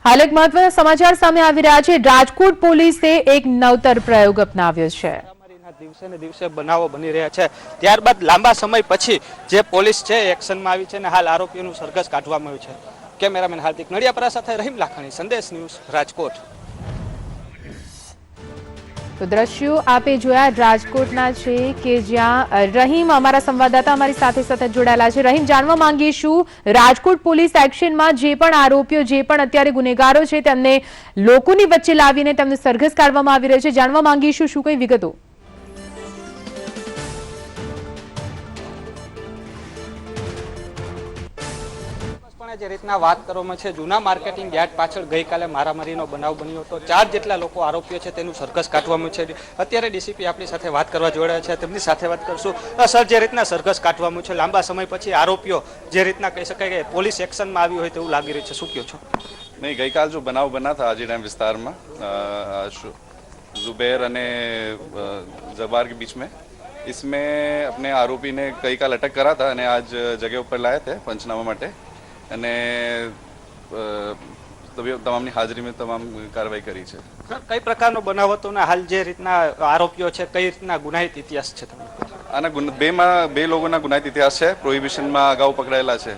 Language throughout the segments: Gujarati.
હાલ એક મહત્વના સમાચાર સામે આવી રહ્યા છે। રાજકોટ પોલીસે એક નવતર પ્રયોગ અપનાવ્યો છે। દિવસે ને દિવસે બનાવો બની રહ્યા છે, ત્યારબાદ લાંબા સમય પછી જે પોલીસ છે એક્શનમાં આવી છે અને હાલ આરોપીઓનું સરઘસ કાઢવામાં આવ્યું છે। કેમેરામેન હાર્દિક નડિયાપરા સાથે રહીમ લાખાણી, સંદેશ ન્યૂઝ, રાજકોટ। તો દ્રશ્યો આપે જોયા રાજકોટના છે કે જ્યાં રહીમ અમારા સંવાદદાતા અમારી સાથે સતત જોડાયેલા છે। રહીમ, જાણવા માંગીશું, રાજકોટ પોલીસ એક્શનમાં જે પણ આરોપીઓ, જે પણ અત્યારે ગુનેગારો છે તેમને લોકોની વચ્ચે લાવીને તેમને સરઘસ કાઢવામાં આવી રહ્યો છે। જાણવા માંગીશું શું કઈ વિગતો? જે રીતના વાત કરવામાં છે, જૂના માર્કેટિંગ યાર્ડ પાછળ ગઈકાલે મારામારીનો બનાવ બન્યો હતો। 4 જેટલા લોકો આરોપીઓ છે તેનું સરઘસ કાઢવામાં છે। અત્યારે ડીસીપી આપણી સાથે વાત કરવા જોડાયા છે, તેમની સાથે વાત કરશું। સર, જે રીતના સરઘસ કાઢવામાં છે, લાંબા સમય પછી આરોપીઓ જે રીતના કહી શકાય કે પોલીસ એક્શનમાં આવી હોય તેવું લાગી રહ્યું છે, શું કહો છો? नहीं, गईकाल जो बनाव बना था आजी डैम विस्तार में जुबैर અને जबार के बीच में, इसमें अपने आरोपी ने कई काल अटक करा था અને आज जगह ઉપર लाए थे पंचनामा માટે અને તમામની હાજરીમાં તમામ કાર્યવાહી કરી છે। સર, કઈ પ્રકારનો બનાવ હતો ને હાલ જે રીતના આરોપીઓ છે કઈ રીતના ગુનાહિત ઇતિહાસ છે તમને? આના બે લોકોના ગુનાહિત ઇતિહાસ છે, પ્રોહિબિશનમાં અગાઉ પકડાયેલા છે।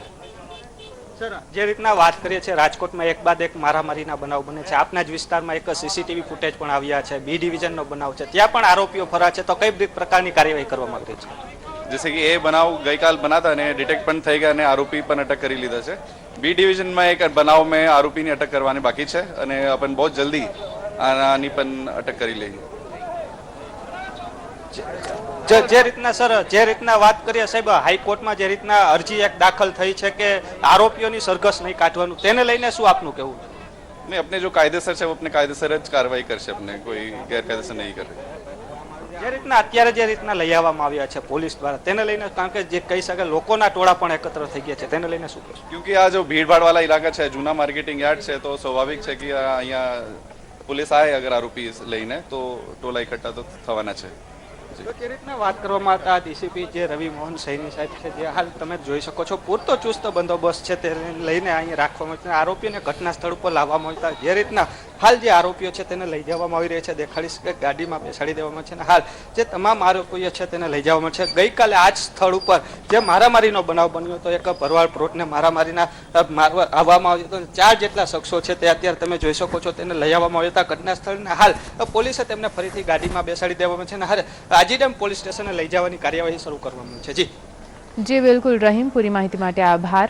સર, જે રીતના વાત કરીએ છીએ, રાજકોટમાં એક બાદ એક મારામારીના બનાવ બને છે। આપના જ વિસ્તારમાં એક સીસીટીવી ફૂટેજ પણ આવ્યા છે, બી ડિવિઝનનો બનાવ છે, ત્યાં પણ આરોપીઓ ફરા છે, તો કઈ પ્રકારની કાર્યવાહી કરવામાં આવી રહી છે? जैसे कि ये बनाव गईकाल बना था અને ડિટેક્ટ પણ થઈ ગયા અને આરોપી પણ અટક કરી લીધા છે। બી ડિવિઝનમાં એક બનાવ में આરોપીની અટક કરવાની બાકી છે અને अपन बहुत जल्दी આની પણ અટક કરી લઈએ। જે રીતના સર, જે રીતના વાત કરીએ સાહેબ, હાઈકોર્ટમાં જે રીતના અરજી એક દાખલ થઈ છે કે આરોપીઓની સરઘસ નહીં કાઢવાનું, તેને લઈને શું આપનું કહેવું? नहीं, अपने जो कायदेसर છે वो अपने कायदेसर જ કાર્યવાહી કરશે, अपने કોઈ ગેરકાયદેસર નહીં કરે। જે રીતના અત્યારે જે રીતના લઈ આવવામાં આવ્યા છે પોલીસ દ્વારા, તેને લઈને, કારણ કે જે કહી શકે લોકોના ટોળા પણ એકત્ર થઈ ગયા છે, તેને લઈને શું કહેશો? क्योंकि આ જો ભીડભાડ વાળા ઇલાકા છે, જૂના માર્કેટિંગ યાર્ડ છે, તો સ્વાભાવિક છે કે અહીંયા પોલીસ આવે અગર આરોપી લઈને તો ટોળા એકઠા તો થવાના છે। જે રીતના વાત કરવામાં આવતા ડીસીપી જે રવિ મોહન સૈની સાહેબ છે, જે હાલ તમે જોઈ શકો છો પૂરતો ચુસ્ત બંદોબસ્ત છે તેને લઈને અહીં રાખવામાં આવ્યો છે। આરોપીને ઘટના સ્થળ ઉપર લાવવામાં આવતા જે રીતના હાલ જે આરોપીઓ છે તેને લઈ જવામાં આવી રહ્યા છે, દેખાડીશ કે ગાડીમાં બેસાડી દેવામાં છે અને હાલ જે તમામ આરોપીઓ છે તેને લઈ જવામાં છે। ગઈકાલે આ જ સ્થળ ઉપર જે મારામારીનો બનાવ બન્યો હતો, એક ભરવાડ પ્લોટને મારામારીના આવવામાં આવ્યો હતો, 4 જેટલા શખ્સો છે તે અત્યારે તમે જોઈ શકો છો તેને લઈ આવવામાં આવ્યા હતા ઘટના સ્થળને। હાલ પોલીસે તેમને ફરીથી ગાડીમાં બેસાડી દેવામાં છે અને હાલ આજીડેમ પોલીસ સ્ટેશને લઈ જવાની કાર્યવાહી શરૂ કરવામાં છે। જી બિલકુલ રહીમ, પૂરી માહિતી માટે આભાર।